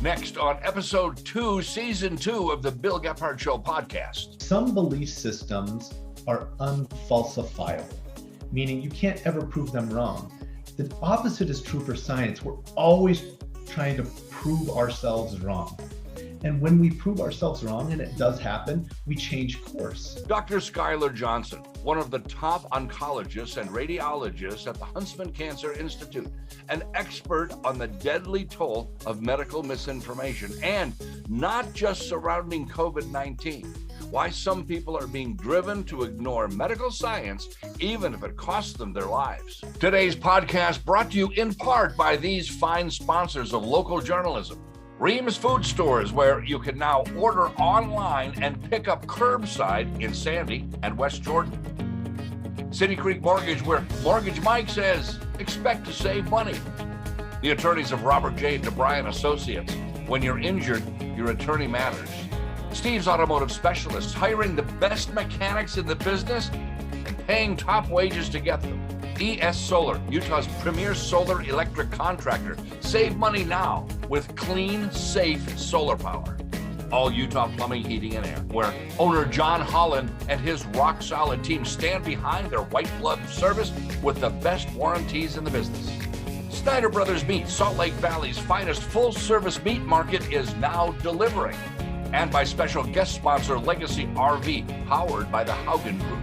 Next on episode 2, season 2 of the Bill Gephardt Show podcast. Some belief systems are unfalsifiable, meaning you can't ever prove them wrong. The opposite is true for science. We're always trying to prove ourselves wrong. And when we prove ourselves wrong, and it does happen, we change course. Dr. Skyler Johnson, one of the top oncologists and radiologists at the Huntsman Cancer Institute, an expert on the deadly toll of medical misinformation, and not just surrounding COVID-19, why some people are being driven to ignore medical science, even if it costs them their lives. Today's podcast brought to you in part by these fine sponsors of local journalism. Reams Food Stores, where you can now order online and pick up curbside in Sandy and West Jordan. City Creek Mortgage, where Mortgage Mike says, expect to save money. The attorneys of Robert J. DeBryan Associates. When you're injured, your attorney matters. Steve's Automotive Specialists, hiring the best mechanics in the business and paying top wages to get them. ES Solar, Utah's premier solar electric contractor. Save money now with clean, safe solar power. All Utah Plumbing, Heating, and Air, where owner John Holland and his rock-solid team stand behind their white glove service with the best warranties in the business. Snyder Brothers Meat, Salt Lake Valley's finest full-service meat market, is now delivering. And by special guest sponsor Legacy RV, powered by the Haugen Group.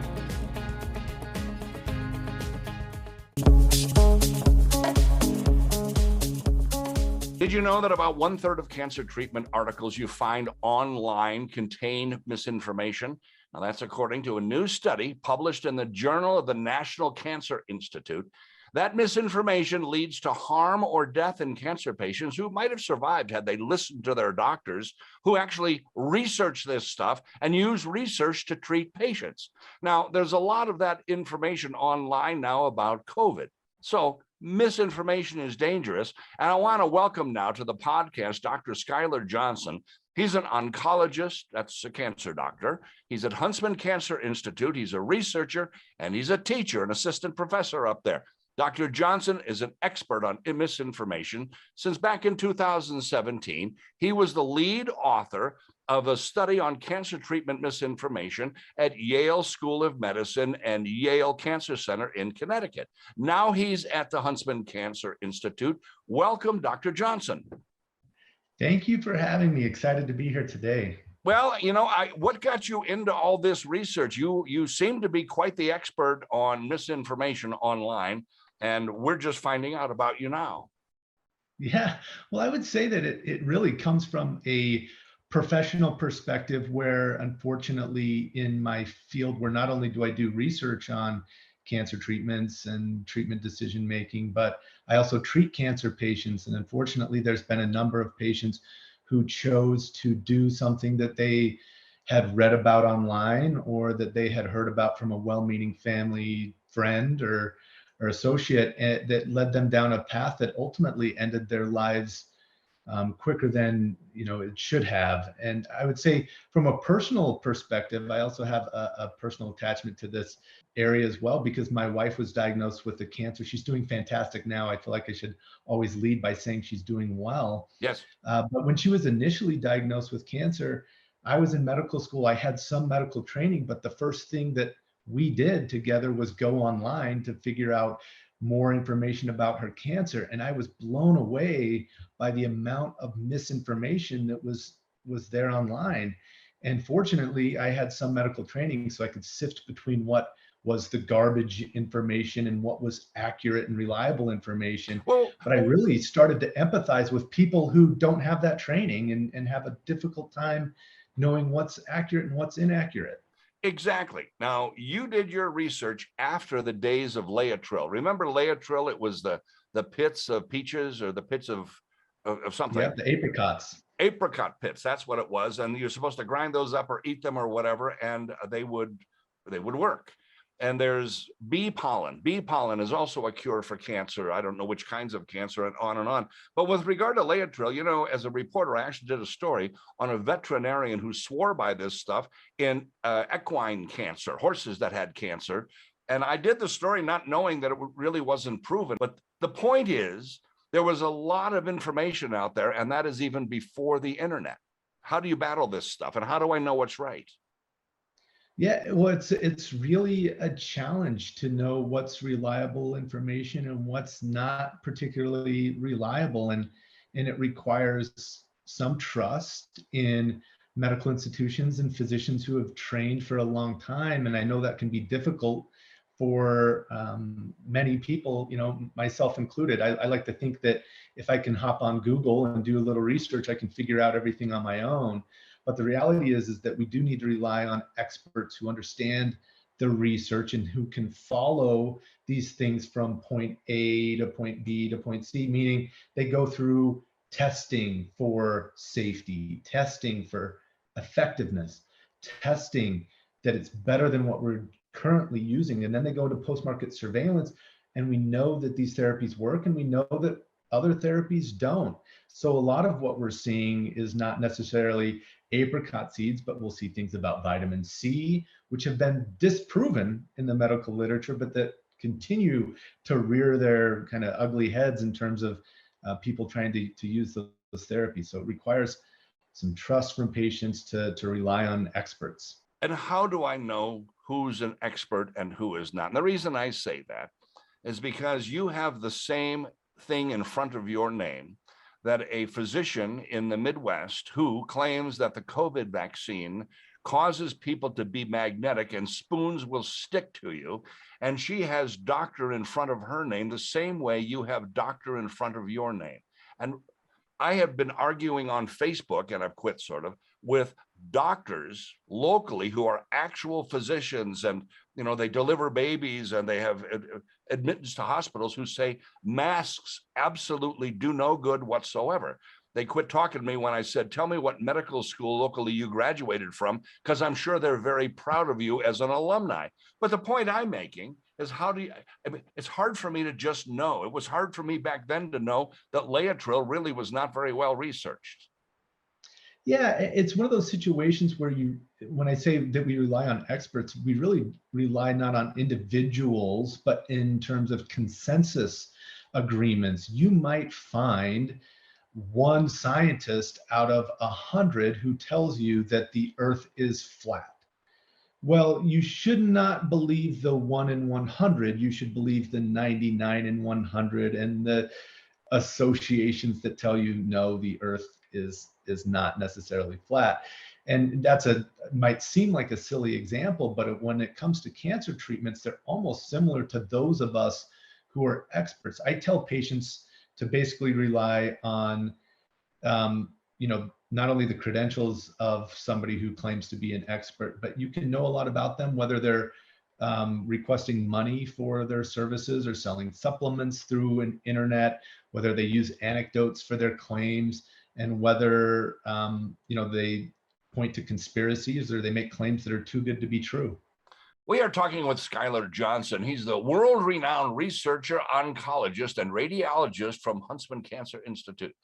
Did you know that about 1/3 of cancer treatment articles you find online contain misinformation? Now, that's according to a new study published in the Journal of the National Cancer Institute. That misinformation leads to harm or death in cancer patients who might have survived had they listened to their doctors, who actually research this stuff and use research to treat patients. Now, there's a lot of that information online now about COVID. So misinformation is dangerous. And I want to welcome now to the podcast Dr. Skyler Johnson. He's an oncologist, that's a cancer doctor. He's at Huntsman Cancer Institute. He's a researcher, and he's a teacher, an assistant professor up there. Dr. Johnson is an expert on misinformation. Since back in 2017, he was the lead author of a study on cancer treatment misinformation at Yale School of Medicine and Yale Cancer Center in Connecticut. Now he's at the Huntsman Cancer Institute. Welcome, Dr. Johnson. Thank you for having me. Excited to be here today. Well, what got you into all this research? You seem to be quite the expert on misinformation online, and we're just finding out about you now. Yeah, well, I would say that it really comes from a professional perspective where, unfortunately, in my field, where not only do I do research on cancer treatments and treatment decision making, but I also treat cancer patients. And unfortunately, there's been a number of patients who chose to do something that they had read about online or that they had heard about from a well-meaning family friend or associate, that led them down a path that ultimately ended their lives quicker than it should have. And I would say from a personal perspective, I also have a personal attachment to this area as well, because my wife was diagnosed with the cancer. She's doing fantastic now. I feel like I should always lead by saying she's doing well. Yes. But when she was initially diagnosed with cancer, I was in medical school. I had some medical training, but the first thing that we did together was go online to figure out more information about her cancer. And I was blown away by the amount of misinformation that was there online. And fortunately, I had some medical training, so I could sift between what was the garbage information and what was accurate and reliable information. But I really started to empathize with people who don't have that training and have a difficult time knowing what's accurate and what's inaccurate. Exactly. Now, you did your research after the days of Laetrile. Remember Laetrile? It was the pits of peaches or the pits of something. Yeah, the apricots. Apricot pits, that's what it was. And you're supposed to grind those up or eat them or whatever, and they would work. And there's bee pollen. Bee pollen is also a cure for cancer. I don't know which kinds of cancer, and on and on. But with regard to Laetrile, as a reporter, I actually did a story on a veterinarian who swore by this stuff in equine cancer, horses that had cancer. And I did the story not knowing that it really wasn't proven. But the point is There was a lot of information out there, and that is even before the internet. How do you battle this stuff, and how do I know what's right? Yeah, well, it's really a challenge to know what's reliable information and what's not particularly reliable, and it requires some trust in medical institutions and physicians who have trained for a long time. And I know that can be difficult for many people, myself included. I like to think that if I can hop on Google and do a little research, I can figure out everything on my own. But the reality is that we do need to rely on experts who understand the research and who can follow these things from point A to point B to point C, meaning they go through testing for safety, testing for effectiveness, testing that it's better than what we're currently using. And then they go to post-market surveillance, and we know that these therapies work, and we know that other therapies don't. So a lot of what we're seeing is not necessarily apricot seeds, but we'll see things about vitamin C, which have been disproven in the medical literature, but that continue to rear their kind of ugly heads in terms of people trying to use those therapies. So it requires some trust from patients to rely on experts. And how do I know who's an expert and who is not? And the reason I say that is because you have the same thing in front of your name that a physician in the Midwest who claims that the COVID vaccine causes people to be magnetic and spoons will stick to you. And she has doctor in front of her name the same way you have doctor in front of your name. And I have been arguing on Facebook, and I've quit sort of, with doctors locally who are actual physicians, and they deliver babies and they have admittance to hospitals, who say masks absolutely do no good whatsoever. They quit talking to me when I said, tell me what medical school locally you graduated from, because I'm sure they're very proud of you as an alumni. But the point I'm making is, it's hard for me to just know. It was hard for me back then to know that Laetrile really was not very well researched. Yeah, it's one of those situations where when I say that we rely on experts, we really rely not on individuals, but in terms of consensus agreements. You might find one scientist out of 100 who tells you that the Earth is flat. Well, you should not believe the 1 in 100. You should believe the 99 in 100 and the associations that tell you no, the Earth is not necessarily flat. And might seem like a silly example, but when it comes to cancer treatments, they're almost similar to those of us who are experts. I tell patients to basically rely on, not only the credentials of somebody who claims to be an expert, but you can know a lot about them, whether they're requesting money for their services or selling supplements through an internet, whether they use anecdotes for their claims, and whether they point to conspiracies or they make claims that are too good to be true. We are talking with Skyler Johnson. He's the world-renowned researcher, oncologist, and radiologist from Huntsman Cancer Institute.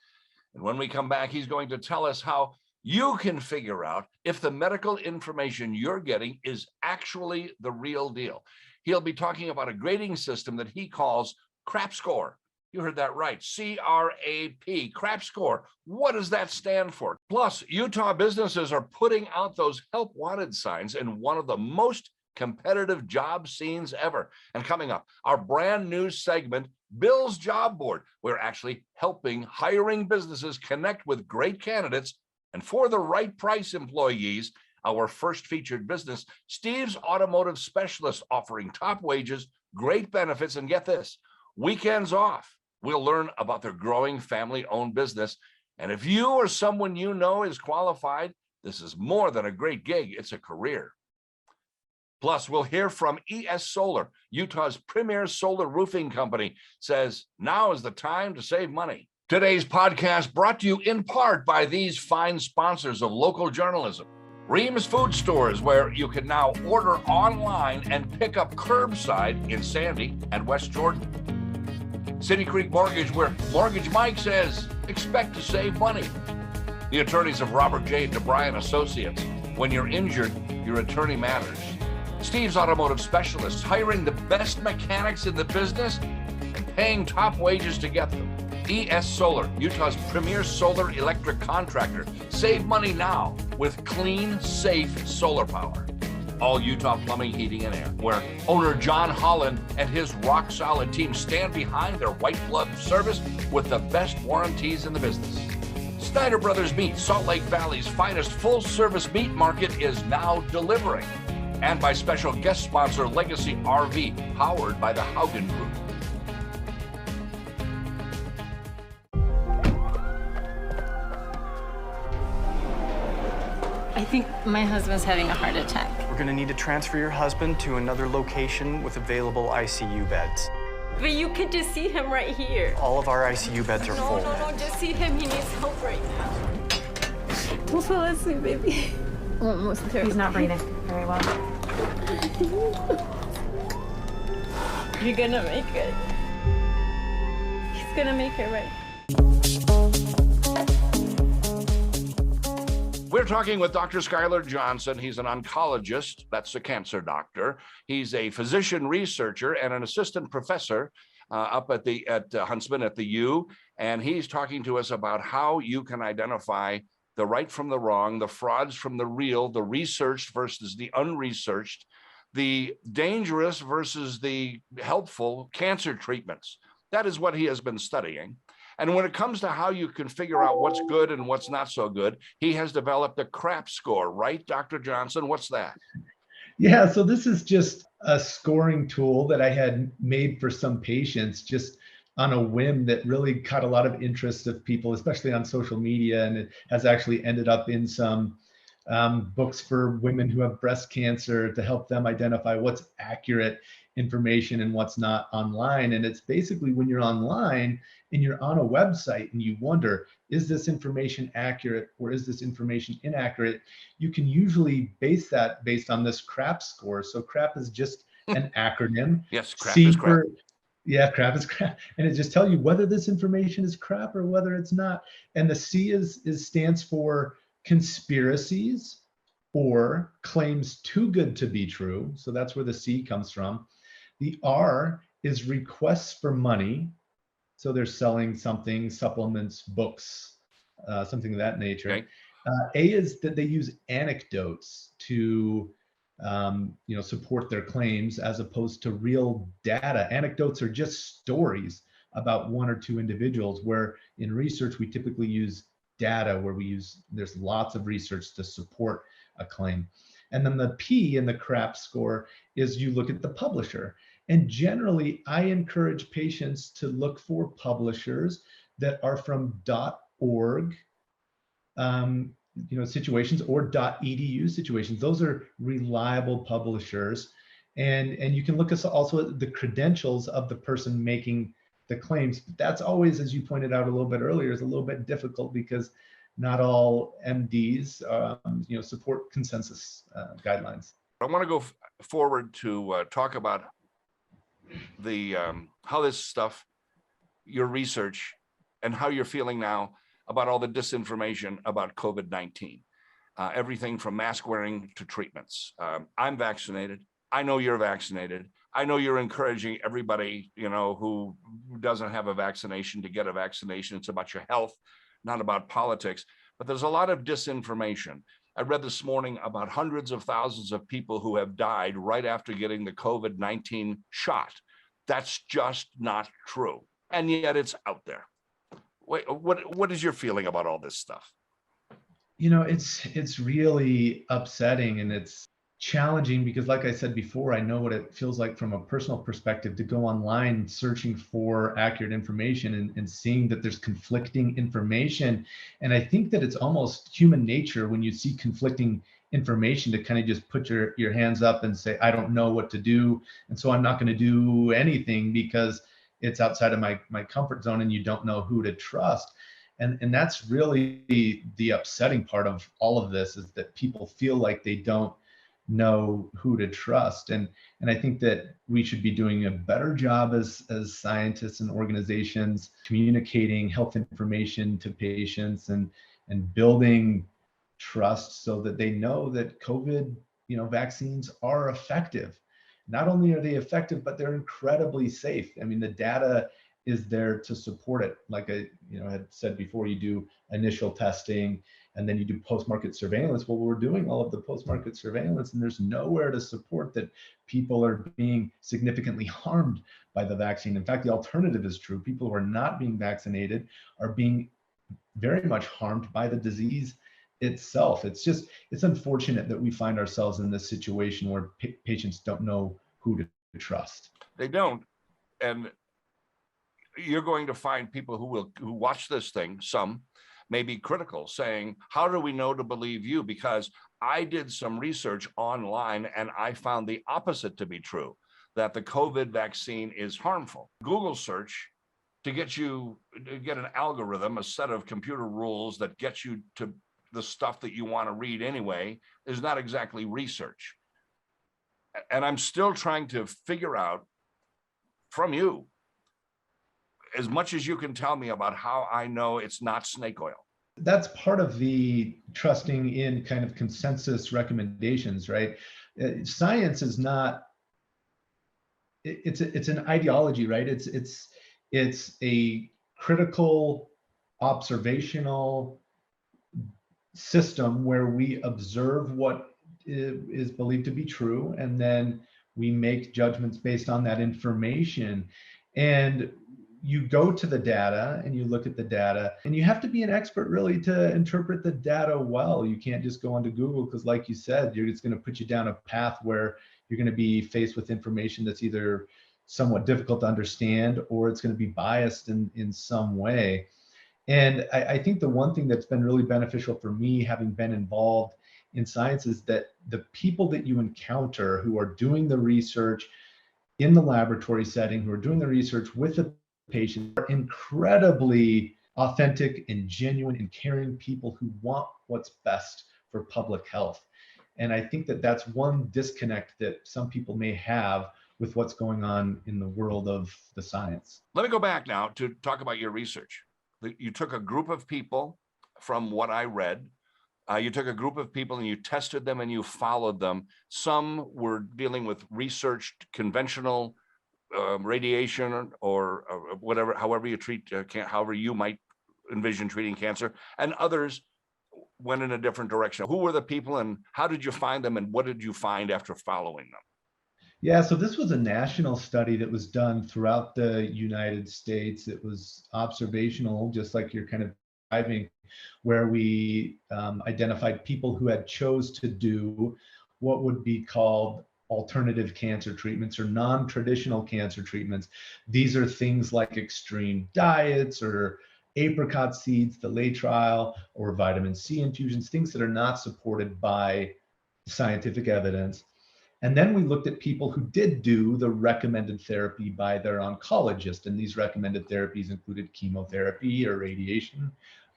And when we come back, he's going to tell us how you can figure out if the medical information you're getting is actually the real deal. He'll be talking about a grading system that he calls CRAP score. You heard that right, C-R-A-P, CRAP score. What does that stand for? Plus, Utah businesses are putting out those help wanted signs in one of the most competitive job scenes ever. And coming up, our brand new segment, Bill's Job Board. We're actually helping hiring businesses connect with great candidates and for the right price employees. Our first featured business, Steve's Automotive Specialist, offering top wages, great benefits, and get this, weekends off. We'll learn about their growing family-owned business. And if you or someone you know is qualified, this is more than a great gig, it's a career. Plus, we'll hear from ES Solar, Utah's premier solar roofing company, says now is the time to save money. Today's podcast brought to you in part by these fine sponsors of local journalism. Reams Food Stores, where you can now order online and pick up curbside in Sandy and West Jordan. City Creek Mortgage, where Mortgage Mike says, expect to save money. The attorneys of Robert J. DeBryan Associates. When you're injured, your attorney matters. Steve's Automotive Specialists, hiring the best mechanics in the business and paying top wages to get them. ES Solar, Utah's premier solar electric contractor. Save money now with clean, safe solar power. All Utah Plumbing, Heating, and Air, where owner John Holland and his rock-solid team stand behind their white glove service with the best warranties in the business. Snyder Brothers Meat, Salt Lake Valley's finest full-service meat market, is now delivering. And by special guest sponsor Legacy RV, powered by the Haugen Group. I think my husband's having a heart attack. We're going to need to transfer your husband to another location with available ICU beds. But you could just see him right here. All of our ICU beds are full. No, just see him. He needs help right now. Don't fall asleep, baby. Almost there. He's not breathing very well. You're gonna make it. He's gonna make it right. We're talking with Dr. Skyler Johnson. He's an oncologist, that's a cancer doctor. He's a physician researcher and an assistant professor up at Huntsman at the U. And he's talking to us about how you can identify the right from the wrong, the frauds from the real, the researched versus the unresearched, the dangerous versus the helpful cancer treatments. That is what he has been studying. And when it comes to how you can figure out what's good and what's not so good, he has developed a CRAP score, right, Dr. Johnson? What's that? Yeah, so this is just a scoring tool that I had made for some patients just on a whim that really caught a lot of interest of people, especially on social media. And it has actually ended up in some books for women who have breast cancer to help them identify what's accurate information and what's not online. And it's basically when you're online and you're on a website and you wonder, is this information accurate or is this information inaccurate? You can usually base that based on this CRAP score. So CRAP is just an acronym. Yes, CRAP is crap. Yeah, CRAP is crap. And it just tells you whether this information is crap or whether it's not. And the C stands for conspiracies or claims too good to be true. So that's where the C comes from. The R is requests for money. So they're selling something, supplements, books, something of that nature. Okay. A is that they use anecdotes to support their claims as opposed to real data. Anecdotes are just stories about one or two individuals, where in research, we typically use data where there's lots of research to support a claim. And then the P in the CRAP score is you look at the publisher. And generally, I encourage patients to look for publishers that are from .org situations or .edu situations. Those are reliable publishers. And you can look also at the credentials of the person making the claims. But that's always, as you pointed out a little bit earlier, is a little bit difficult because not all MDs support consensus guidelines. I want to go forward to talk about the how this stuff, your research, and how you're feeling now about all the disinformation about COVID-19, everything from mask wearing to treatments. I'm vaccinated. I know you're vaccinated. I know you're encouraging everybody, who doesn't have a vaccination to get a vaccination. It's about your health, not about politics. But there's a lot of disinformation. I read this morning about hundreds of thousands of people who have died right after getting the COVID-19 shot. That's just not true. And yet it's out there. Wait, what is your feeling about all this stuff? It's really upsetting and it's challenging because, like I said before, I know what it feels like from a personal perspective to go online searching for accurate information and seeing that there's conflicting information. And I think that it's almost human nature when you see conflicting information to kind of just put your hands up and say, I don't know what to do. And so I'm not going to do anything because it's outside of my comfort zone and you don't know who to trust. And that's really the upsetting part of all of this, is that people feel like they don't know who to trust. And I think that we should be doing a better job as scientists and organizations communicating health information to patients and building trust so that they know that COVID, vaccines are effective. Not only are they effective, but they're incredibly safe. I mean, the data is there to support it. Like I had said before, you do initial testing and then you do post-market surveillance. Well, we're doing all of the post-market surveillance and there's nowhere to support that people are being significantly harmed by the vaccine. In fact, the alternative is true. People who are not being vaccinated are being very much harmed by the disease itself. It's unfortunate that we find ourselves in this situation where patients don't know who to trust. They don't. And you're going to find people who watch this thing, some may be critical, saying, how do we know to believe you? Because I did some research online and I found the opposite to be true, that the COVID vaccine is harmful. Google search to get an algorithm, a set of computer rules that gets you to the stuff that you want to read anyway, is not exactly research. And I'm still trying to figure out from you, as much as you can tell me about how I know it's not snake oil. That's part of the trusting in kind of consensus recommendations, right? Science is not, it's an ideology, right? It's a critical observational system where we observe what is believed to be true, and then we make judgments based on that information. And you go to the data and you look at the data, and you have to be an expert really to interpret the data well. You can't just go onto Google because, like you said, it's going to put you down a path where you're going to be faced with information that's either somewhat difficult to understand or it's going to be biased in some way. And I think the one thing that's been really beneficial for me, having been involved in science, is that the people that you encounter who are doing the research in the laboratory setting, who are doing the research with the patient, are incredibly authentic and genuine and caring people who want what's best for public health. And I think that that's one disconnect that some people may have with what's going on in the world of the science. Let me go back now to talk about your research. You took a group of people, from what I read, you took a group of people and you tested them and you followed them. Some were dealing with researched conventional radiation or whatever, however you treat, however you might envision treating cancer, and others went in a different direction. Who were the people and how did you find them and what did you find after following them? Yeah, so this was a national study that was done throughout the United States. It was observational, just like you're kind of driving, where we identified people who had chose to do what would be called alternative cancer treatments or non-traditional cancer treatments. These are things like extreme diets or apricot seeds, the lay trial, or vitamin C infusions, things that are not supported by scientific evidence. And then we looked at people who did do the recommended therapy by their oncologist. And these recommended therapies included chemotherapy or radiation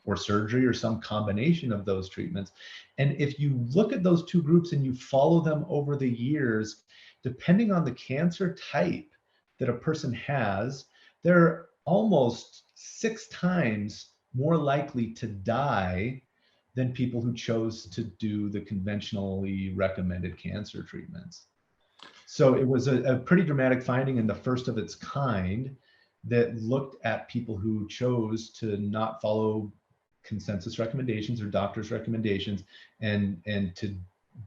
or surgery or some combination of those treatments. And if you look at those two groups and you follow them over the years, depending on the cancer type that a person has, they're almost 6 times more likely to die than people who chose to do the conventionally recommended cancer treatments. So it was a pretty dramatic finding, and the first of its kind, that looked at people who chose to not follow consensus recommendations or doctors' recommendations and to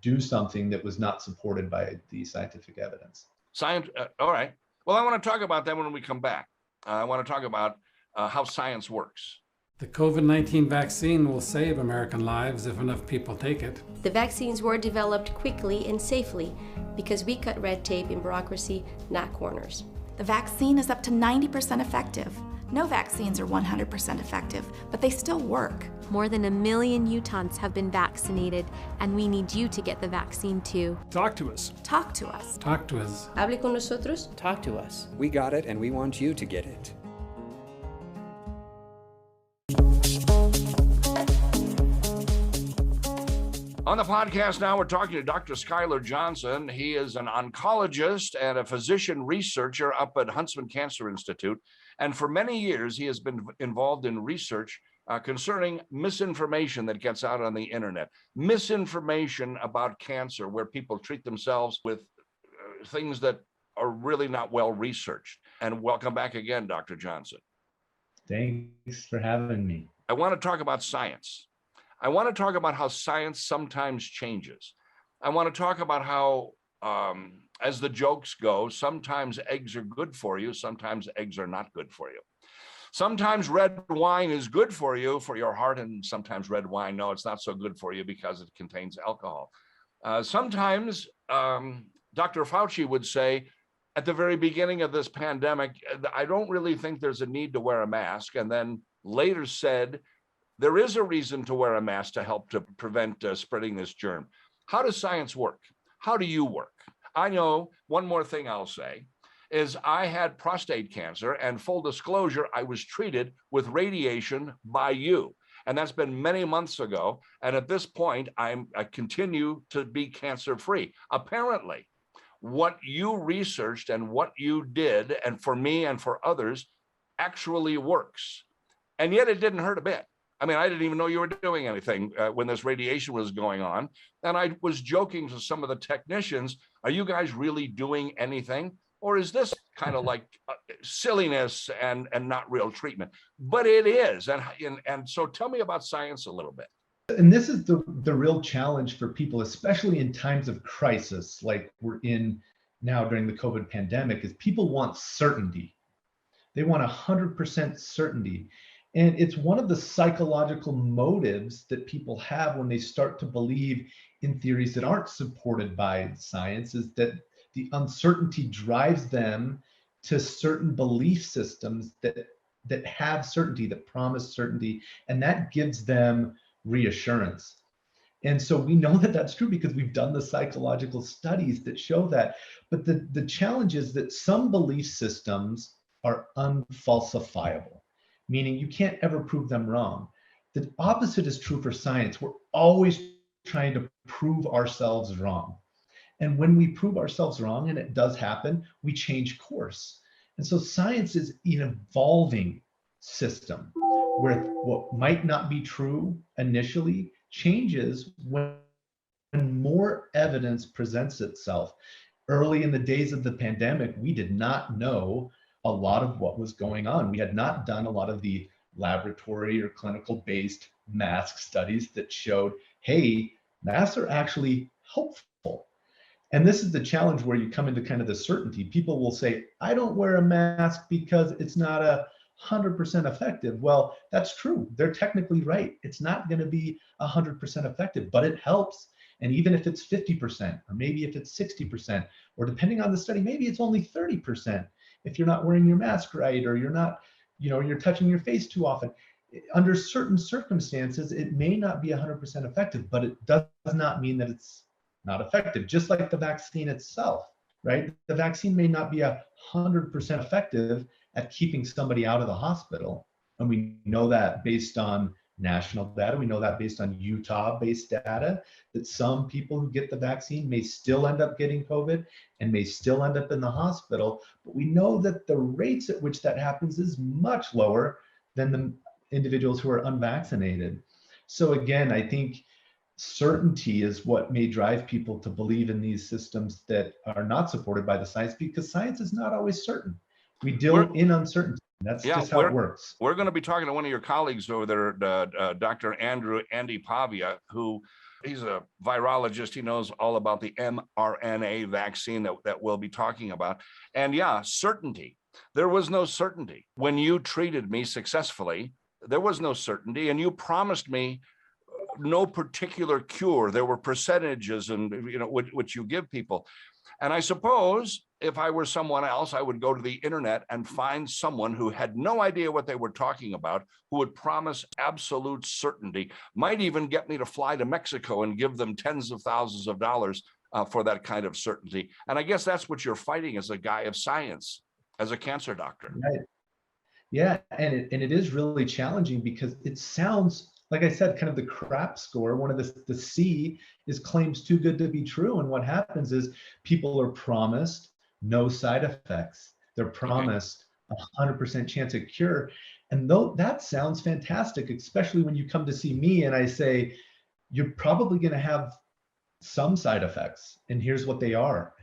do something that was not supported by the scientific evidence. Science, all right. Well, I want to talk about that when we come back. I want to talk about how science works. The COVID-19 vaccine will save American lives if enough people take it. The vaccines were developed quickly and safely because we cut red tape and bureaucracy, not corners. The vaccine is up to 90% effective. No vaccines are 100% effective, but they still work. More than 1 million Utahns have been vaccinated, and we need you to get the vaccine too. Talk to us. Talk to us. Talk to us. Hable con nosotros. Talk to us. We got it, and we want you to get it. On the podcast now, we're talking to Dr. Skyler Johnson. He is an oncologist and a physician researcher up at Huntsman Cancer Institute. And for many years, he has been involved in research concerning misinformation that gets out on the internet. Misinformation about cancer, where people treat themselves with things that are really not well researched. and welcome back again, Dr. Johnson. Thanks for having me. I want to talk about science. I want to talk about how science sometimes changes. I want to talk about how, as the jokes go, sometimes eggs are good for you, sometimes eggs are not good for you. Sometimes red wine is good for you, for your heart, and sometimes red wine, no, it's not so good for you because it contains alcohol. Sometimes Dr. Fauci would say, at the very beginning of this pandemic, I don't really think there's a need to wear a mask, and then later said, there is a reason to wear a mask to help to prevent spreading this germ. How does science work? How do you work? I know one more thing I'll say is I had prostate cancer, and full disclosure, I was treated with radiation by you. And that's been many months ago. And at this point, I continue to be cancer-free. Apparently, what you researched and what you did, and for me and for others, actually works. And yet it didn't hurt a bit. I mean, I didn't even know you were doing anything when this radiation was going on. And I was joking to some of the technicians, are you guys really doing anything? Or is this kind of like silliness and not real treatment? But it is. And so tell me about science a little bit. And this is the real challenge for people, especially in times of crisis like we're in now during the COVID pandemic, is people want certainty. They want 100% certainty. And it's one of the psychological motives that people have when they start to believe in theories that aren't supported by science, is that the uncertainty drives them to certain belief systems that have certainty, that promise certainty, and that gives them reassurance. And so we know that that's true because we've done the psychological studies that show that. But the challenge is that some belief systems are unfalsifiable, meaning you can't ever prove them wrong. The opposite is true for science. We're always trying to prove ourselves wrong. And when we prove ourselves wrong, and it does happen, we change course. And so science is an evolving system where what might not be true initially changes when more evidence presents itself. Early in the days of the pandemic, we did not know a lot of what was going on. We had not done a lot of the laboratory or clinical based mask studies that showed, hey, masks are actually helpful. And this is the challenge where you come into kind of the certainty. People will say, I don't wear a mask because it's not 100% effective. Well, that's true. They're technically right. It's not going to be 100% effective, but it helps. And even if it's 50%, or maybe if it's 60%, or depending on the study, maybe it's only 30%. If you're not wearing your mask right, or you're not, you're touching your face too often. Under certain circumstances, it may not be 100% effective, but it does not mean that it's not effective. Just like the vaccine itself, right? The vaccine may not be 100% effective at keeping somebody out of the hospital. And we know that based on national data. We know that based on Utah-based data, that some people who get the vaccine may still end up getting COVID and may still end up in the hospital. But we know that the rates at which that happens is much lower than the individuals who are unvaccinated. So again, I think certainty is what may drive people to believe in these systems that are not supported by the science, because science is not always certain. We deal in uncertainty. That's just how it works. We're going to be talking to one of your colleagues over there, Dr. Andy Pavia, who he's a virologist. He knows all about the mRNA vaccine that we'll be talking about. And yeah, certainty. There was no certainty. When you treated me successfully, there was no certainty. And you promised me no particular cure. There were percentages and which you give people. And I suppose if I were someone else, I would go to the internet and find someone who had no idea what they were talking about, who would promise absolute certainty, might even get me to fly to Mexico and give them tens of thousands of dollars for that kind of certainty. And I guess that's what you're fighting as a guy of science, as a cancer doctor. Right. Yeah, and it is really challenging because it sounds, like I said, kind of the crap score. One of the C is claims too good to be true. And what happens is people are promised no side effects. They're promised 100% chance of cure. And though that sounds fantastic, especially when you come to see me and I say, you're probably going to have some side effects, and here's what they are.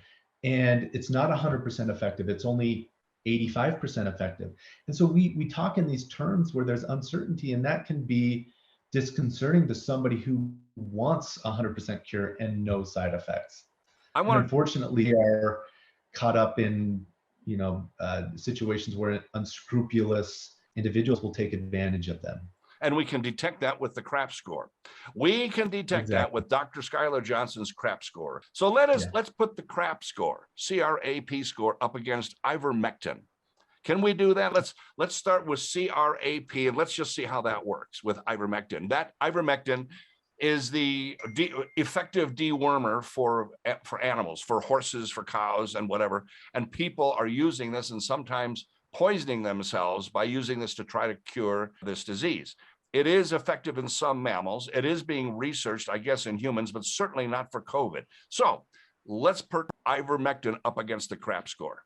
And it's not 100% effective. It's only 85% effective. And so we talk in these terms where there's uncertainty, and that can be disconcerting to somebody who wants 100% cure and no side effects. I And want to unfortunately are caught up in, situations where unscrupulous individuals will take advantage of them. and we can detect that with the CRAP score. We can detect that Exactly. with Dr. Skyler Johnson's CRAP score. So let's Yeah. put the CRAP score, CRAP score, up against ivermectin. Can we do that? Let's start with CRAP and let's just see how that works with ivermectin. That ivermectin is the effective dewormer for animals, for horses, for cows, and whatever. And people are using this and sometimes poisoning themselves by using this to try to cure this disease. It is effective in some mammals. It is being researched, I guess, in humans, but certainly not for COVID. So let's put ivermectin up against the CRAP score.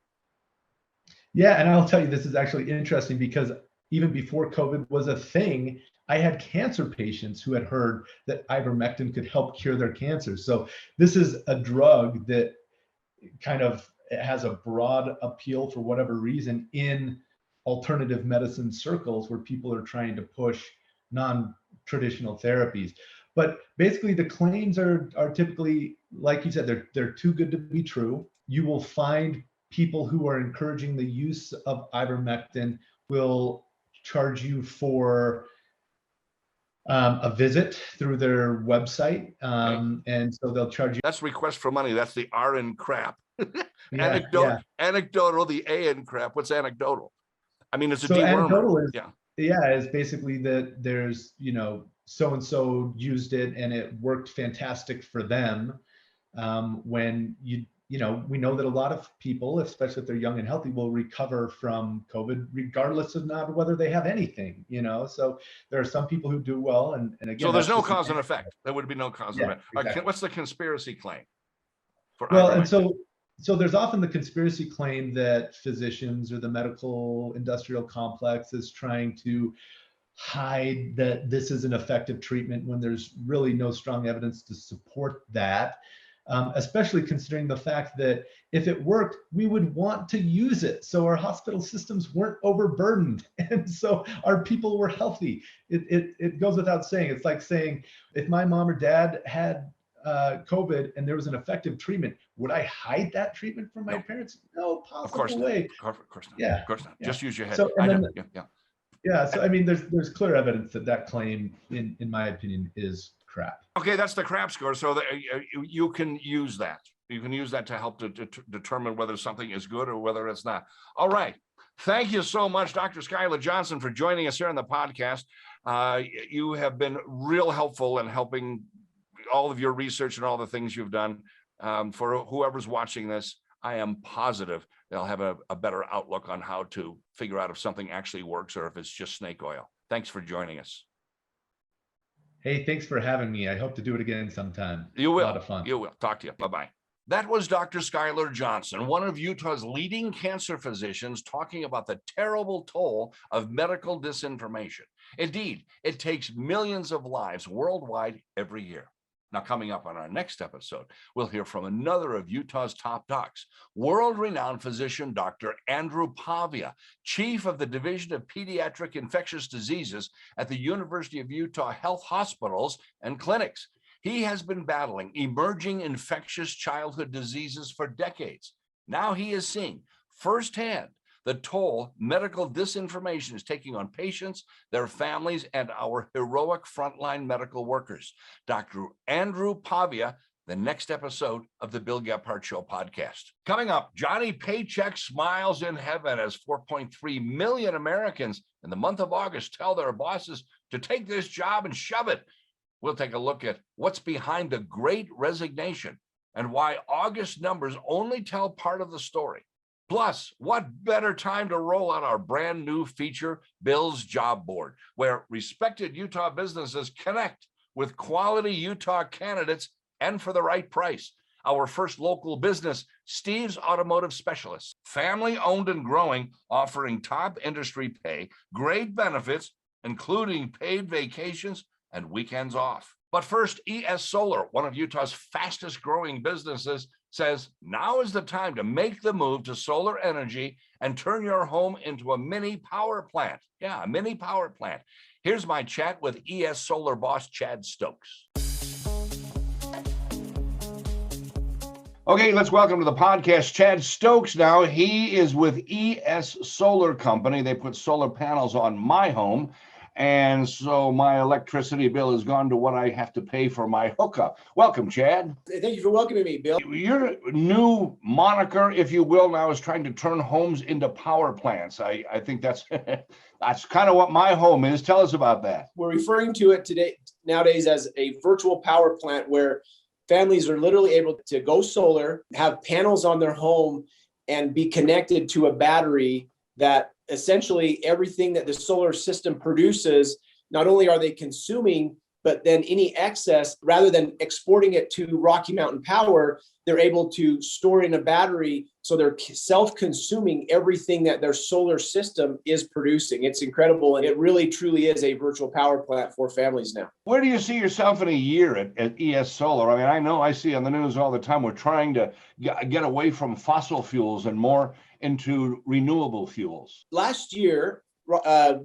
Yeah, and I'll tell you, this is actually interesting because even before COVID was a thing, I had cancer patients who had heard that ivermectin could help cure their cancer. So this is a drug that kind of has a broad appeal for whatever reason in alternative medicine circles where people are trying to push non-traditional therapies. But basically the claims are typically, like you said, they're too good to be true. You will find people who are encouraging the use of ivermectin will charge you for a visit through their website. And so they'll charge you. That's request for money. That's the R in crap. Yeah, Anecdotal, the A in crap. What's anecdotal? I mean, it's a so dewormer. anecdotal is, yeah, is basically that there's, so-and-so used it and it worked fantastic for them. When we know that a lot of people, especially if they're young and healthy, will recover from COVID regardless of not whether they have anything, so there are some people who do well. And again, so there's no cause and effect. There would be no cause and effect. Exactly. What's the conspiracy claim? Well, and so there's often the conspiracy claim that physicians or the medical industrial complex is trying to hide that this is an effective treatment when there's really no strong evidence to support that. Especially considering the fact that if it worked, we would want to use it. So our hospital systems weren't overburdened. And so our people were healthy. It goes without saying. It's like saying, if my mom or dad had COVID and there was an effective treatment, would I hide that treatment from my parents? No possible way. Of course not. Yeah. Of course not. Yeah. Just use your head. So, Yeah. So, I mean, there's clear evidence that claim, in my opinion, is crap. Okay, that's the CRAP score. So that you can use that. You can use that to help to determine whether something is good or whether it's not. All right. Thank you so much, Dr. Skyler Johnson, for joining us here on the podcast. You have been real helpful in helping all of your research and all the things you've done. For whoever's watching this, I am positive they'll have a better outlook on how to figure out if something actually works or if it's just snake oil. Thanks for joining us. Hey, thanks for having me. I hope to do it again sometime. You will. A lot of fun. You will. Talk to you. Bye-bye. That was Dr. Skyler Johnson, one of Utah's leading cancer physicians, talking about the terrible toll of medical disinformation. Indeed, it takes millions of lives worldwide every year. Now, coming up on our next episode, we'll hear from another of Utah's top docs, world-renowned physician Dr. Andrew Pavia, chief of the Division of Pediatric Infectious Diseases at the University of Utah Health Hospitals and Clinics. He has been battling emerging infectious childhood diseases for decades. Now he is seeing firsthand the toll medical disinformation is taking on patients, their families, and our heroic frontline medical workers. Dr. Andrew Pavia, the next episode of the Bill Gephardt Show podcast. Coming up, Johnny Paycheck smiles in heaven as 4.3 million Americans in the month of August tell their bosses to take this job and shove it. We'll take a look at what's behind the Great Resignation and why August numbers only tell part of the story. Plus, what better time to roll out our brand new feature, Bill's Job Board, where respected Utah businesses connect with quality Utah candidates and for the right price. Our first local business, Steve's Automotive Specialists, family owned and growing, offering top industry pay, great benefits, including paid vacations and weekends off. But first, ES Solar, one of Utah's fastest growing businesses, says now is the time to make the move to solar energy and turn your home into a mini power plant. Yeah, a mini power plant. Here's my chat with ES Solar boss, Chad Stokes. Okay, let's welcome to the podcast Chad Stokes now. He is with ES Solar Company. They put solar panels on my home, and so my electricity bill has gone to what I have to pay for my hookup. Welcome, Chad. Thank you for welcoming me, Bill. Your new moniker, if you will, now is trying to turn homes into power plants. I think that's that's kind of what my home is. Tell us about that. We're referring to it nowadays as a virtual power plant, where families are literally able to go solar, have panels on their home, and be connected to a battery that essentially everything that the solar system produces, not only are they consuming, but then any excess, rather than exporting it to Rocky Mountain Power, they're able to store it in a battery. So they're self-consuming everything that their solar system is producing. It's incredible. And it really, truly is a virtual power plant for families now. Where do you see yourself in a year at ES Solar? I mean, I know I see on the news all the time, we're trying to get away from fossil fuels and more into renewable fuels. Last year,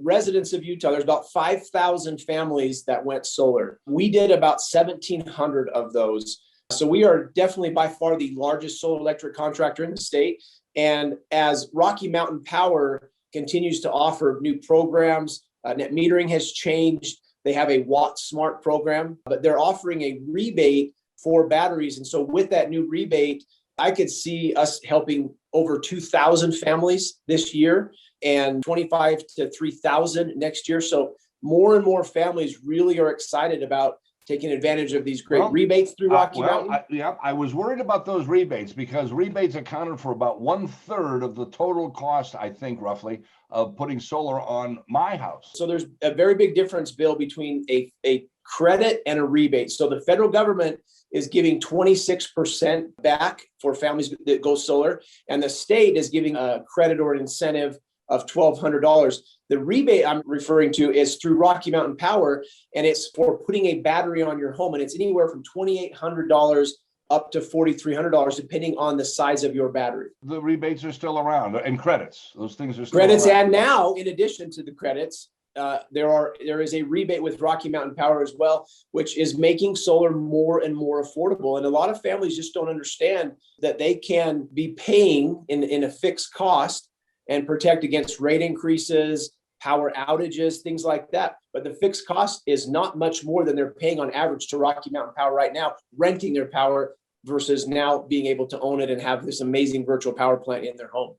residents of Utah, there's about 5,000 families that went solar. We did about 1,700 of those. So we are definitely by far the largest solar electric contractor in the state. And as Rocky Mountain Power continues to offer new programs, net metering has changed. They have a Watt Smart program, but they're offering a rebate for batteries. And so with that new rebate, I could see us helping over 2,000 families this year and 25 to 3,000 next year. So more and more families really are excited about taking advantage of these great rebates through Rocky Mountain. I was worried about those rebates because rebates accounted for about 1/3 of the total cost, I think, roughly, of putting solar on my house. So there's a very big difference, Bill, between a credit and a rebate. So the federal government is giving 26% back for families that go solar, and the state is giving a credit or an incentive of $1,200. The rebate I'm referring to is through Rocky Mountain Power, and it's for putting a battery on your home, and it's anywhere from $2,800 up to $4,300, depending on the size of your battery. The rebates are still around, and credits. Those things are still credits around. And now, in addition to the credits, there is a rebate with Rocky Mountain Power as well, which is making solar more and more affordable. And a lot of families just don't understand that they can be paying in a fixed cost and protect against rate increases, power outages, things like that. But the fixed cost is not much more than they're paying on average to Rocky Mountain Power right now, renting their power versus now being able to own it and have this amazing virtual power plant in their home.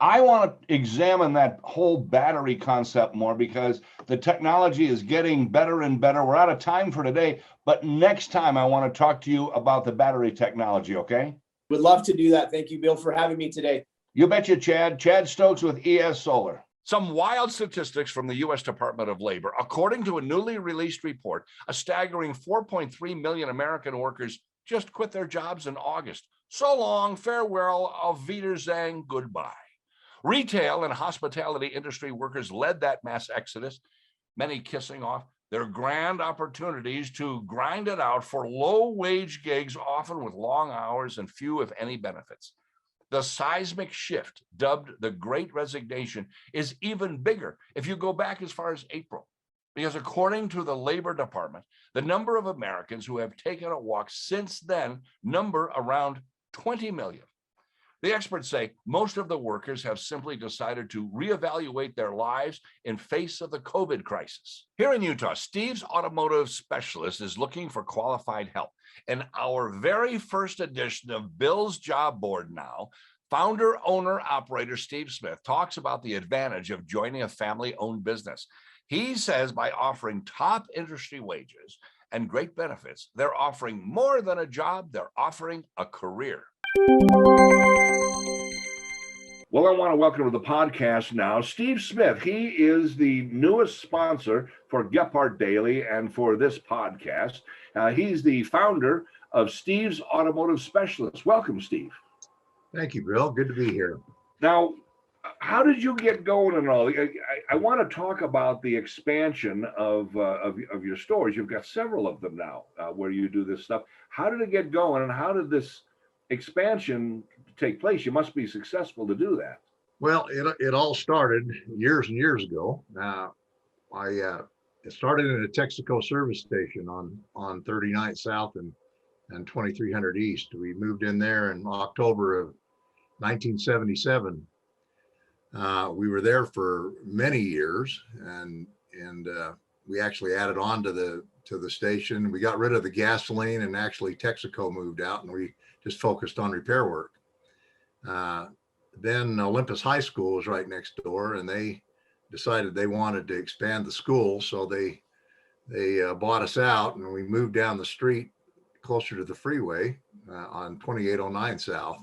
I want to examine that whole battery concept more because the technology is getting better and better. We're out of time for today, but next time I want to talk to you about the battery technology, okay? Would love to do that. Thank you, Bill, for having me today. You betcha, Chad. Chad Stokes with ES Solar. Some wild statistics from the U.S. Department of Labor. According to a newly released report, a staggering 4.3 million American workers just quit their jobs in August. So long, farewell, auf Wiedersehen, goodbye. Retail and hospitality industry workers led that mass exodus, many kissing off their grand opportunities to grind it out for low-wage gigs, often with long hours and few, if any, benefits. The seismic shift, dubbed the Great Resignation, is even bigger if you go back as far as April, because according to the Labor Department, the number of Americans who have taken a walk since then number around 20 million. The experts say most of the workers have simply decided to reevaluate their lives in face of the COVID crisis. Here in Utah, Steve's Automotive Specialist is looking for qualified help. In our very first edition of Bill's Job Board Now, founder, owner, operator Steve Smith talks about the advantage of joining a family-owned business. He says by offering top industry wages and great benefits, they're offering more than a job, they're offering a career. Well, I want to welcome to the podcast now Steve Smith. He is the newest sponsor for Gephardt Daily and for this podcast. He's the founder of Steve's Automotive Specialist. Welcome, Steve. Thank you, Bill. Good to be here. Now, How did you get going and all? I want to talk about the expansion of your stores. You've got several of them now where you do this stuff. How did it get going, and how did this expansion take place? You must be successful to do that. Well, it all started years and years ago. It started in a Texaco service station on 39th South and 2300 East. We moved in there in October of 1977. We were there for many years, and we actually added on to the station. We got rid of the gasoline, and actually Texaco moved out, and we just focused on repair work. Then Olympus High School was right next door, and they decided they wanted to expand the school, so they bought us out, and we moved down the street closer to the freeway on 2809 South.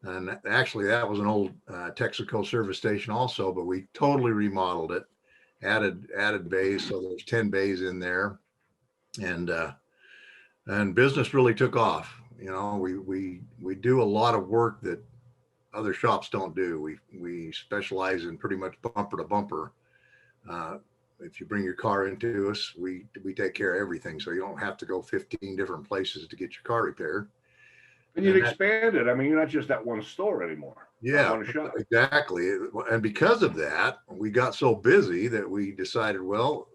And actually, that was an old Texaco service station also, but we totally remodeled it, added bays, so there's 10 bays in there, and business really took off. You know, we do a lot of work that other shops don't do. We specialize in pretty much bumper to bumper. If you bring your car into us, we take care of everything, so you don't have to go 15 different places to get your car repaired. And you've expanded. I mean, you're not just at one store anymore. Yeah, one shop. Exactly. And because of that, we got so busy that we decided, well,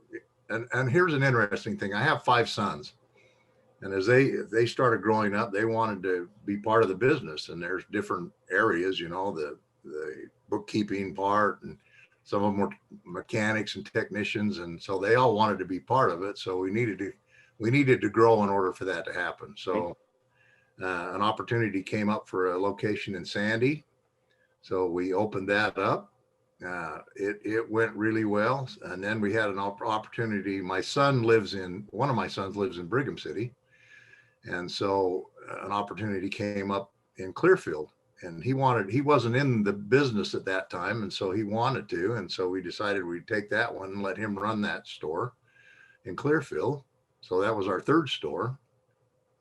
and here's an interesting thing. I have 5 sons, and as they started growing up, they wanted to be part of the business. And there's different areas, you know, the bookkeeping part, and some of them were mechanics and technicians, and so they all wanted to be part of it. So we needed to grow in order for that to happen. So an opportunity came up for a location in Sandy, so we opened that up. It went really well, and then we had an opportunity. One of my sons lives in Brigham City, and so an opportunity came up in Clearfield, and he wasn't in the business at that time, and so he wanted to, and so we decided we'd take that one and let him run that store in Clearfield. So that was our 3rd store.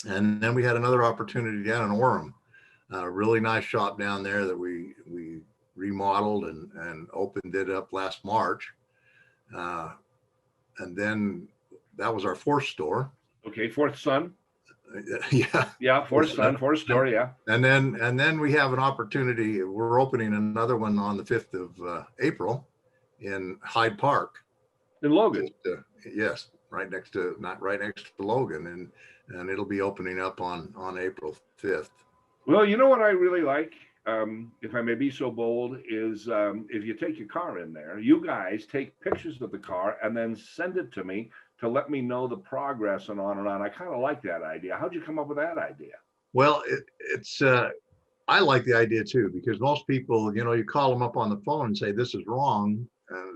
And then we had another opportunity down in Orem, a really nice shop down there that we remodeled and opened it up last March. And then that was our 4th store. Okay, 4th son. Yeah. Yeah, 4th son, 4th store, yeah. And then we have an opportunity. We're opening another one on the 5th of April in Hyde Park. In Logan. Yes, right next to Logan, and it'll be opening up on April 5th. Well, you know what I really like, if I may be so bold, is if you take your car in there, you guys take pictures of the car and then send it to me to let me know the progress and on and on. I kind of like that idea. How'd you come up with that idea? Well, I like the idea too, because most people, you know, you call them up on the phone and say, this is wrong.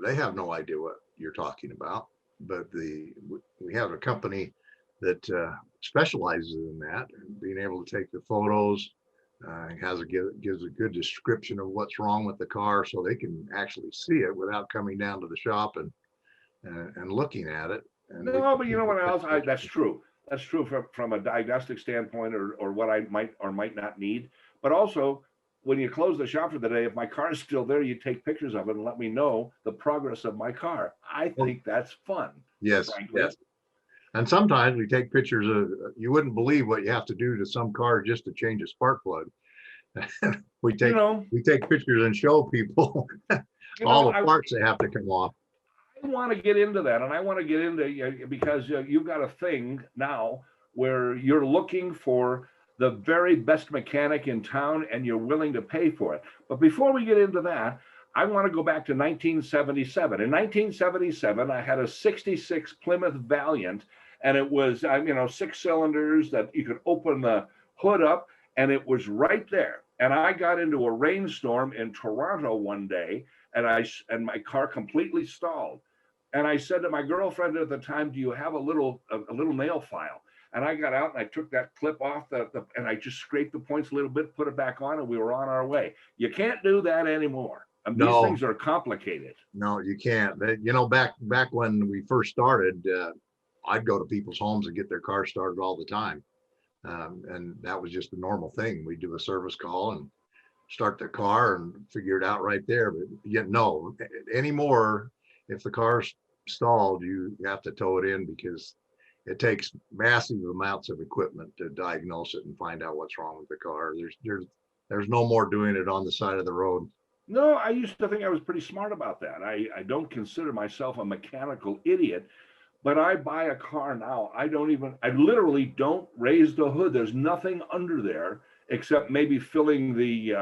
They have no idea what you're talking about. But we have a company that specializes in that, being able to take the photos, gives a good description of what's wrong with the car, so they can actually see it without coming down to the shop and looking at it. No, but you know what else? That's true. That's true from a diagnostic standpoint, or what I might or might not need. But also, when you close the shop for the day, if my car is still there, you take pictures of it and let me know the progress of my car. I think that's fun. Yes, frankly. yes. And sometimes we take pictures of, you wouldn't believe what you have to do to some car just to change a spark plug. we take pictures and show people all the parts that have to come off. I want to get into that, and I want to get into, because you've got a thing now where you're looking for the very best mechanic in town, and you're willing to pay for it. But before we get into that, I want to go back to 1977. In 1977, I had a 66 Plymouth Valiant, and it was 6 cylinders that you could open the hood up, and it was right there. And I got into a rainstorm in Toronto one day, and my car completely stalled. And I said to my girlfriend at the time, do you have a little nail file? And I got out and I took that clip off and I just scraped the points a little bit, put it back on, and we were on our way. You can't do that anymore. These things are complicated. No, you can't. You know, back when we first started, I'd go to people's homes and get their car started all the time. And that was just a normal thing. We'd do a service call and start the car and figure it out right there. But yet, no, anymore, if the car's stalled, you have to tow it in because it takes massive amounts of equipment to diagnose it and find out what's wrong with the car. There's no more doing it on the side of the road. No, I used to think I was pretty smart about that. I don't consider myself a mechanical idiot, but I buy a car now. I literally don't raise the hood. There's nothing under there except maybe filling the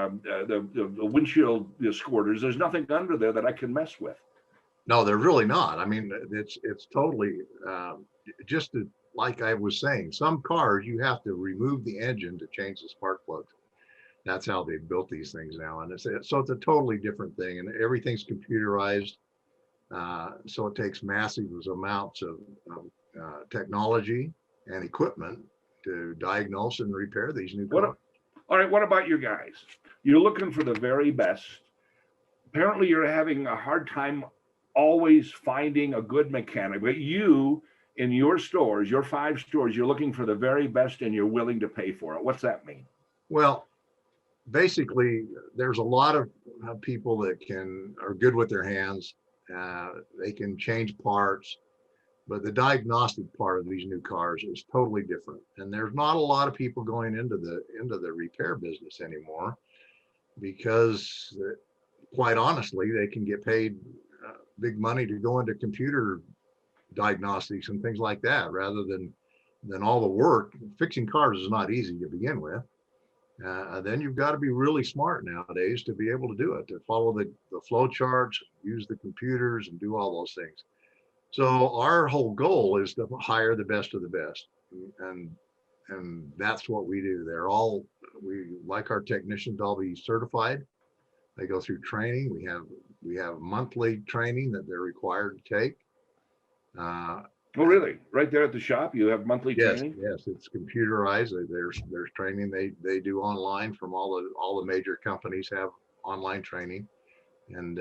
windshield squirters. There's nothing under there that I can mess with. No, they're really not. I mean, it's totally just like I was saying, some cars you have to remove the engine to change the spark plugs. That's how they've built these things now. And so it's a totally different thing, and everything's computerized. So it takes massive amounts of technology and equipment to diagnose and repair these new cars. All right, what about you guys? You're looking for the very best. Apparently you're having a hard time always finding a good mechanic, but you, in your stores, your 5 stores, you're looking for the very best and you're willing to pay for it. What's that mean? Well, basically, there's a lot of people that are good with their hands. They can change parts, but the diagnostic part of these new cars is totally different. And there's not a lot of people going into the repair business anymore because, quite honestly, they can get paid big money to go into computer diagnostics and things like that, rather than all the work. Fixing cars is not easy to begin with. Then you've got to be really smart nowadays to be able to do it, to follow the flow charts, use the computers, and do all those things. So our whole goal is to hire the best of the best, and that's what we do. We like our technicians to all be certified. They go through training. We have monthly training that they're required to take. Oh, really? Right there at the shop, you have monthly training? Yes, it's computerized. There's training they do online from all the major companies have online training, and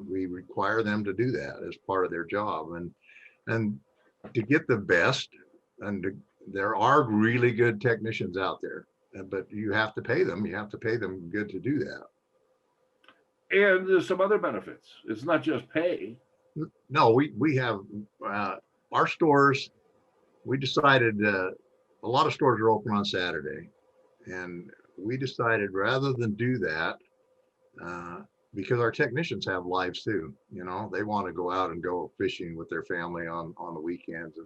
we require them to do that as part of their job. And to get the best, there are really good technicians out there, but you have to pay them. You have to pay them good to do that. And there's some other benefits. It's not just pay. No, we have our stores. We decided a lot of stores are open on Saturday, and we decided rather than do that, because our technicians have lives too. You know, they want to go out and go fishing with their family on the weekends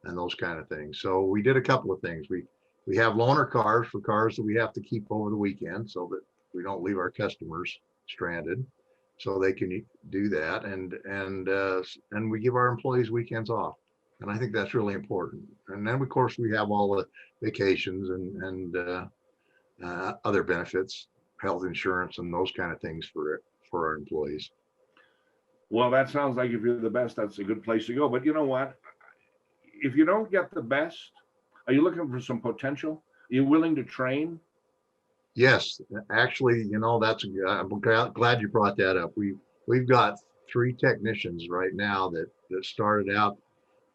and those kind of things. So we did a couple of things. We have loaner cars for cars that we have to keep over the weekend so that we don't leave our customers stranded, so they can do that, and we give our employees weekends off, and I think that's really important. And then of course we have all the vacations and other benefits, health insurance, and those kind of things for our employees. Well, that sounds like if you're the best, that's a good place to go. But you know what? If you don't get the best, are you looking for some potential? Are you willing to train? Yes, actually, you know, I'm glad you brought that up. We've got 3 technicians right now that started out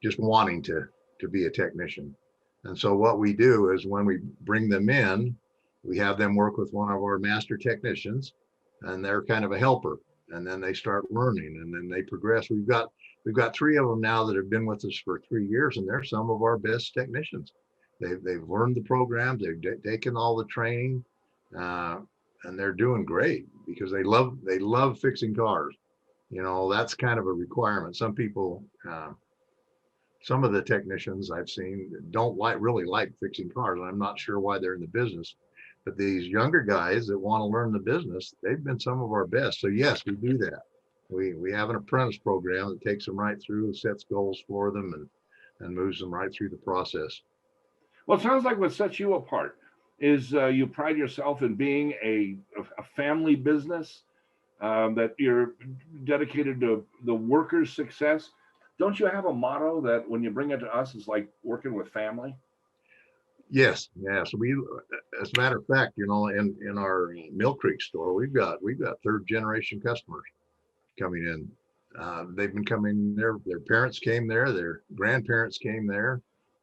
just wanting to be a technician. And so what we do is when we bring them in, we have them work with one of our master technicians, and they're kind of a helper. And then they start learning, and then they progress. We've got 3 of them now that have been with us for 3 years, and they're some of our best technicians. They've learned the program, they've taken all the training. And they're doing great because they love fixing cars. You know, that's kind of a requirement. Some people, some of the technicians I've seen don't really like fixing cars. I'm not sure why they're in the business, but these younger guys that want to learn the business, they've been some of our best. So yes, we do that. We have an apprentice program that takes them right through, sets goals for them, and moves them right through the process. Well, it sounds like what sets you apart is you pride yourself in being a family business, that you're dedicated to the workers' success. Don't you have a motto that when you bring it to us, it's like working with family? Yes. We, as a matter of fact, you know, in our Mill Creek store, we've got 3rd generation customers coming in. They've been coming there. Their parents came there. Their grandparents came there.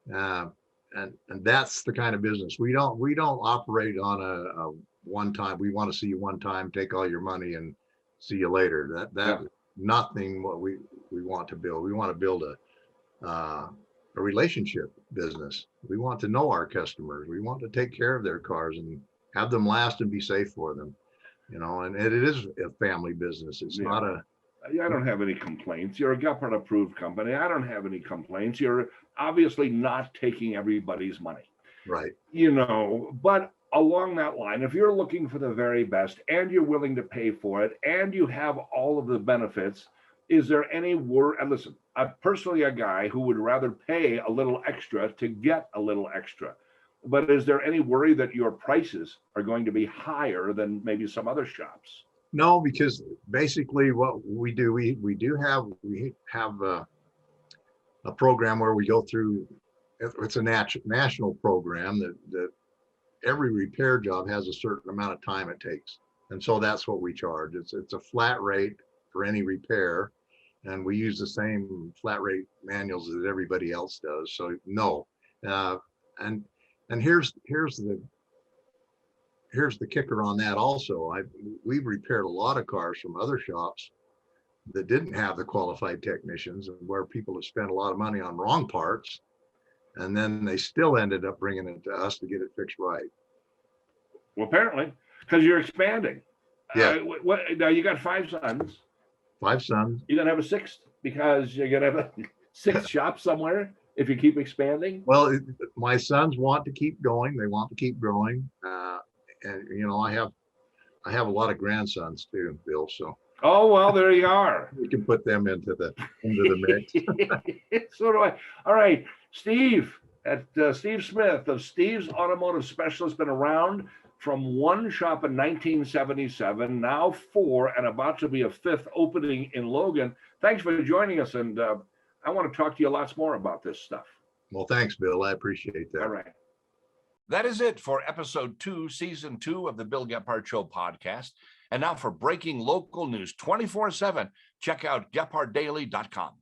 And that's the kind of business we don't operate on a one time. We want to see you one time, take all your money and see you later. That nothing what we want to build. We want to build a relationship business. We want to know our customers. We want to take care of their cars and have them last and be safe for them. You know, and it is a family business. It's not a. I don't have any complaints. You're a Gephardt approved company. I don't have any complaints. You're obviously not taking everybody's money. Right. You know, but along that line, if you're looking for the very best and you're willing to pay for it and you have all of the benefits, is there any worry? And listen, I'm personally a guy who would rather pay a little extra to get a little extra. But is there any worry that your prices are going to be higher than maybe some other shops? No, because basically what we do, we have a program where we go through. It's a national program that every repair job has a certain amount of time it takes, and so that's what we charge. It's a flat rate for any repair, and we use the same flat rate manuals that everybody else does. So no, and here's the kicker on that also. We've repaired a lot of cars from other shops that didn't have the qualified technicians, and where people have spent a lot of money on wrong parts, and then they still ended up bringing it to us to get it fixed right. Well, apparently, because you're expanding. Yeah. Now you got 5 sons. 5 sons. You're gonna have a 6th because you're gonna have a 6th shop somewhere if you keep expanding. Well, my sons want to keep going. They want to keep growing. And you know, I have a lot of grandsons too, Bill. So. Oh well, there you are. We can put them into the mix. So do I. All right, Steve Steve Smith of Steve's Automotive Specialist, been around from one shop in 1977, now 4, and about to be a 5th opening in Logan. Thanks for joining us, and I want to talk to you lots more about this stuff. Well, thanks, Bill. I appreciate that. All right. That is it for episode 2, season 2 of the Bill Gephardt Show podcast. And now for breaking local news 24/7, check out GephardtDaily.com.